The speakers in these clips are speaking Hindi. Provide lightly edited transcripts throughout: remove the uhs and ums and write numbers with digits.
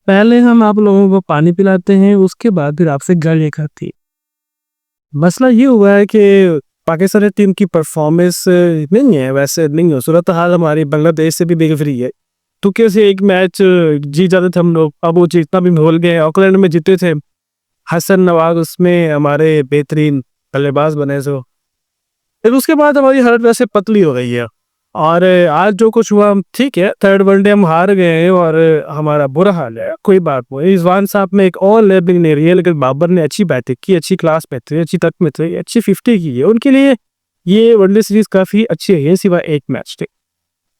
पहले हम आप लोगों को पानी पिलाते हैं, उसके बाद फिर आपसे गालियाँ खाती है। मसला ये हुआ है कि पाकिस्तानी टीम की परफॉर्मेंस नहीं है, वैसे नहीं है, सूरत हाल हमारी बांग्लादेश से भी बिगड़ रही है। तुर्की से एक मैच जीत जाते थे हम लोग, अब वो जीतना भी भूल गए। ऑकलैंड में जीते थे, हसन नवाज उसमें हमारे बेहतरीन बल्लेबाज बने। सो फिर उसके बाद हमारी हालत वैसे पतली हो गई है। और आज जो कुछ हुआ, ठीक है, थर्ड वनडे हम हार गए हैं और हमारा बुरा हाल है, कोई बात नहीं। रिजवान साहब में एक और लेवलिंग नहीं रही है, लेकिन बाबर ने अच्छी बैटिंग की, अच्छी क्लास में थे, अच्छी तक में थे, अच्छी 50 की है उनके लिए। ये वनडे सीरीज काफी अच्छी है, सिवाय एक मैच थे।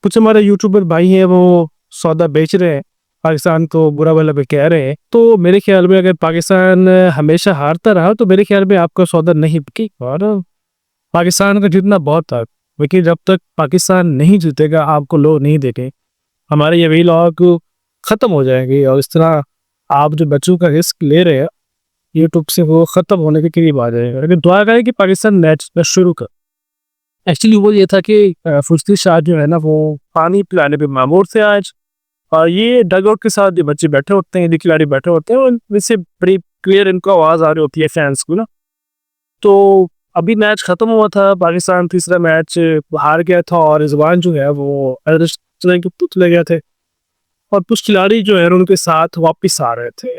कुछ हमारे यूट्यूबर भाई हैं, वो सौदा बेच रहे हैं, पाकिस्तान को बुरा भला भी कह रहे हैं। तो मेरे ख्याल में अगर पाकिस्तान हमेशा हारता रहा तो मेरे ख्याल में आपका सौदा नहीं बिकी, और पाकिस्तान का जीतना बहुत था। लेकिन जब तक पाकिस्तान नहीं जीतेगा, आपको लोग नहीं देंगे, हमारे ये व्लॉग खत्म हो जाएंगे। और इस तरह आप जो बच्चों का रिस्क ले रहे हैं यूट्यूब से, वो खत्म होने के करीब आ जाएगा। लेकिन दुआ करें कि पाकिस्तान मैच शुरू कर। एक्चुअली वो ये था कि फुर्सती शाह जो है ना, वो पानी पिलाने पे मामूर थे आज। और ये डग आउट के साथ जो बच्चे बैठे होते हैं, जो खिलाड़ी बैठे होते हैं, उनसे बड़ी क्लियर इनको आवाज आ रही होती है फैंस को ना। तो अभी मैच खत्म हुआ था, पाकिस्तान तीसरा मैच हार गया था, और रिजवान जो है वो चले गए थे। और कुछ खिलाड़ी जो है उनके साथ वापस आ रहे थे,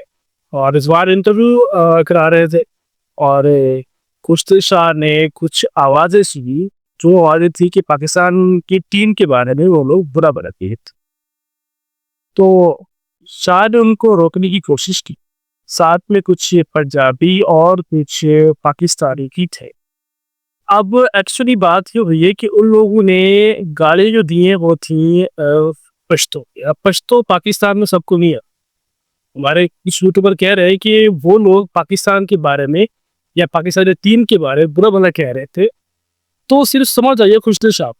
और रिजवान इंटरव्यू करा रहे थे। और कुश्ती शाह ने कुछ आवाजें सुनी, जो आवाजें थी कि पाकिस्तान की टीम के बारे में वो लोग बुरा भला कहे थे। तो शाह ने उनको रोकने की कोशिश की, साथ में कुछ पंजाबी और कुछ पाकिस्तानी भी थे। अब एक्चुअली बात ये हुई है कि उन लोगों ने गाली जो दी है वो थी पश्तो। अब पश्तो पाकिस्तान में सबको नहीं है। हमारे कुछ यूट्यूबर कह रहे हैं कि वो लोग पाकिस्तान के बारे में या पाकिस्तानी टीम के बारे में बुरा भला कह रहे थे, तो सिर्फ समझ आइए खुशदिल साहब।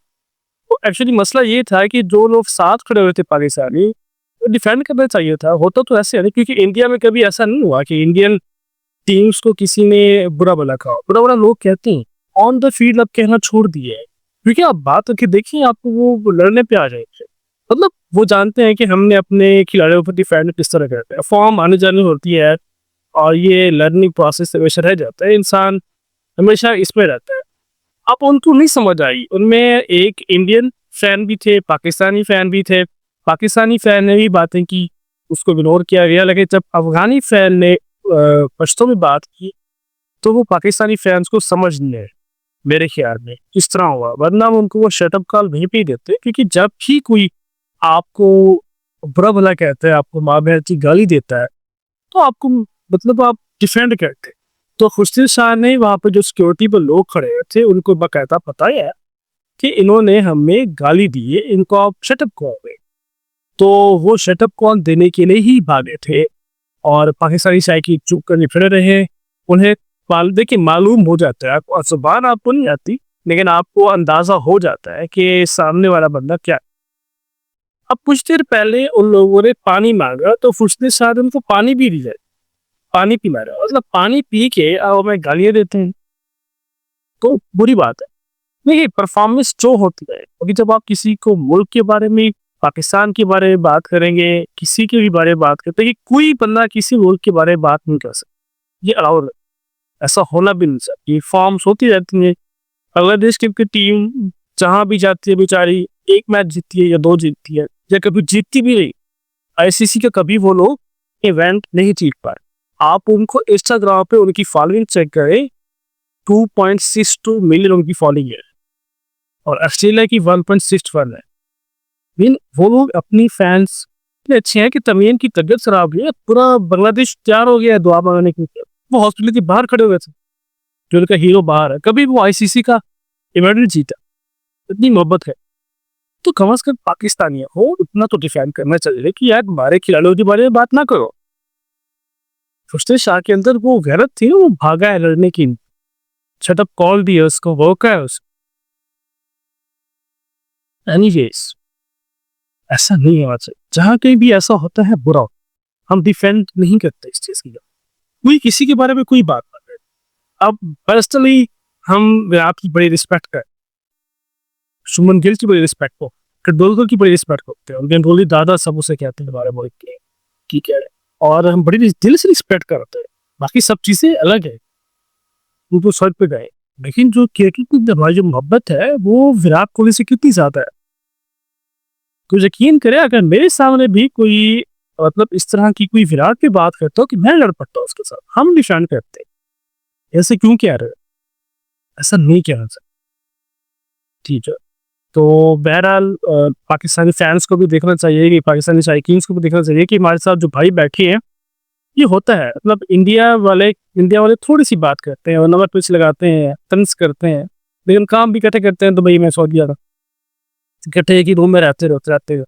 तो एक्चुअली मसला ये था कि जो लोग साथ खड़े हुए थे पाकिस्तानी, डिफेंड करना चाहिए था। होता तो ऐसे है ना, क्योंकि इंडिया में कभी ऐसा नहीं हुआ कि इंडियन टीम्स को किसी ने बुरा भला कहा। बुरा भला लोग कहते हैं, ऑन द फील्ड अब कहना छोड़ दिए है, क्योंकि आप बात करके देखिए, आपको वो लड़ने पे आ जाएंगे। मतलब वो जानते हैं कि हमने अपने खिलाड़ियों पर डिफेंड किस तरह करते हैं, फॉर्म आने जाने होती है, और ये लर्निंग प्रोसेस हमेशा रह जाता है, इंसान हमेशा इसमें रहता है। अब उनको नहीं समझ आई, उनमें एक इंडियन फैन भी थे, पाकिस्तानी फैन भी थे। पाकिस्तानी फैन ने भी बातें की, उसको इग्नोर किया गया। लेकिन जब अफगानी फैन ने पश्तो में बात की, तो वो पाकिस्तानी फैंस को समझ नहीं आया। मेरे ख्याल में इस तरह हुआ, वरना वो उनको वो शटअप कॉल वहीं पे ही देते। क्योंकि जब भी कोई आपको बुरा भला कहता है, आपको माँ बहन की गाली देता है, तो आपको मतलब आप डिफेंड करते। तो खुर्शीद शाह ने वहां पर जो सिक्योरिटी पर लोग खड़े थे उनको बाकायदा पता है कि इन्होंने हमें गाली दी है, इनको आप शटअप कॉल दें। तो वो शटअप कॉल देने के लिए ही भागे थे, और पाकिस्तानी शाह की चुप करने फिर रहे। उन्हें देखिए मालूम हो जाता है, आपको जुबान आपको नहीं आती, लेकिन आपको अंदाजा हो जाता है कि सामने वाला बंदा क्या है। अब कुछ देर पहले उन लोगों ने पानी मांगा, तो खुर्शीद शाह ने उनको पानी भी दिया, पानी पिला रहा है। मतलब पानी पी के अब हमें गालियां देते हैं, तो बुरी बात है। देखिए परफॉर्मेंस जो होती है, क्योंकि जब आप किसी को मुल्क के बारे में, पाकिस्तान के बारे में बात करेंगे, किसी के भी बारे में बात करते हैं, कि कोई बंदा किसी मुल्क के बारे में बात नहीं कर सकता, ये अलाउड है, ऐसा होना भी नहीं चाहिए। ये फॉर्म्स होती रहती हैं। बांग्लादेश की टीम जहां भी जाती है बेचारी, एक मैच जीतती है या दो जीतती है, या कभी जीतती भी नहीं। आईसीसी का कभी वो लोग इवेंट नहीं जीत पाए। आप उनको इंस्टाग्राम पे उनकी फॉलोइंग चेक करें, 2.62 मिलियन उनकी फॉलोइंग है, और ऑस्ट्रेलिया की 1.61 है। मीन वो लोग अपनी फैंस इतने अच्छे हैं कि तमीम की तबीयत खराब हुई है, पूरा बांग्लादेश तैयार हो गया है दुआ मांगने के लिए। वो हॉस्पिटल के बाहर खड़े हुए थे, जो उनका हीरो बाहर है, कभी वो आईसीसी का इवेंट नहीं जीता। इतनी मोहब्बत है, तो कम अज कम पाकिस्तानी हो उतना तो डिफेंड करना चाहिए कि यार हमारे खिलाड़ियों के बारे में बात ना करो। खुर्शीद शाह के अंदर वो गैरत थी, वो भागा है लड़ने की, शटअप कॉल दिया उसको, वो क्या है उसको। एनीवेज, ऐसा नहीं होना चाहिए। जहां कहीं भी ऐसा होता है बुरा, हम डिफेंड नहीं करते इस चीज की। कोई किसी के बारे में कोई बात ना करे। अब पर्सनली हम विराट की बड़ी रिस्पेक्ट करते, शुभमन गिल की बड़ी रिस्पेक्ट हो, टेंडुलकर की बड़ी रिस्पेक्ट करते हैं, और गंगोली दादा सब उसे कहते हैं हमारे मुल्क के, की कह रहे हैं। और हम बड़ी दिल से रिस्पेक्ट करते हैं। बाकी सब चीजें अलग है, वो तो सर पे गए, लेकिन जो केके की हमारी जो मोहब्बत है वो विराट कोहली से कितनी ज्यादा है। तो यकीन करें, अगर मेरे सामने भी कोई मतलब इस तरह की कोई विराट की बात करता हो कि मैं लड़ पड़ता हूँ उसके साथ, हम निशान करते हैं। ऐसे क्यों कह रहे हो, ऐसा नहीं कहना चाहिए, ठीक है। तो बहरहाल पाकिस्तानी फैंस को भी देखना चाहिए, कि पाकिस्तानी शायकीन्स को भी देखना चाहिए कि हमारे साथ जो भाई बैठे हैं, ये होता है। मतलब इंडिया वाले थोड़ी सी बात करते हैं और नंबर पिच लगाते हैं, तंज करते हैं, लेकिन काम भी इकट्ठे करते हैं। तो भाई मैं सऊदी अरब इकट्ठे एक ही रूम में रहते हो।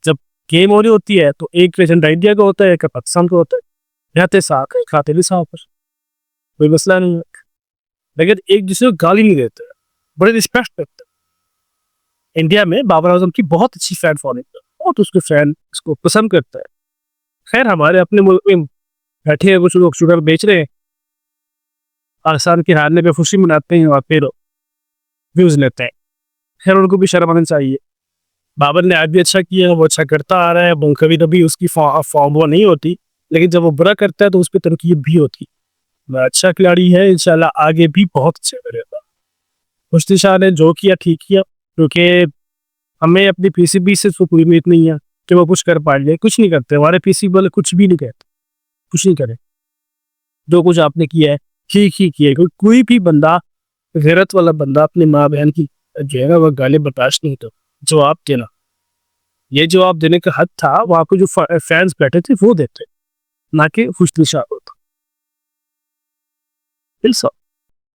जब गेम हो रही होती है तो एक पेशेंट इंडिया का होता है, एक पाकिस्तान का होता है, रहते साथ हैं, खाते भी साथ पर, कोई मसला नहीं है। लेकिन एक दूसरे को गाली नहीं देते, बड़े रिस्पेक्ट करते हैं। इंडिया में बाबर आजम की बहुत अच्छी फैन फॉलोइंग है, बहुत उसके फैन उसको पसंद करता है। खैर हमारे अपने मुल्क में बैठे हैं कुछ लोग शुगर बेच रहे हैं, पाकिस्तान के हारने पे खुशी मनाते हैं और फिर व्यूज लेते हैं। खैर उनको भी शर्म आना चाहिए। बाबर ने आज भी अच्छा किया, वो अच्छा करता आ रहा है, वो कभी कभी उसकी फॉर्म वो नहीं होती, लेकिन जब वो बुरा करता है तो उस पर तनकीद भी होती। वह अच्छा खिलाड़ी है, इंशाल्लाह आगे भी बहुत अच्छा करेगा। मुश्ताक शाह ने जो किया ठीक किया, क्योंकि हमें अपनी पीसीबी से कोई उम्मीद नहीं है कि वो कुछ कर पाएंगे। कुछ नहीं करते हमारे पीसीबी वाले, कुछ भी नहीं कहते, कुछ नहीं करे। जो कुछ आपने किया है ठीक ही किया है। कोई भी बंदा, गैरत वाला बंदा अपनी माँ बहन की जो है ना वह गाली बर्दाश्त नहीं तो जवाब देना, ये जवाब देने का हक था वहां पे जो फैंस बैठे थे वो देते, ना कि खुशनिशान होता।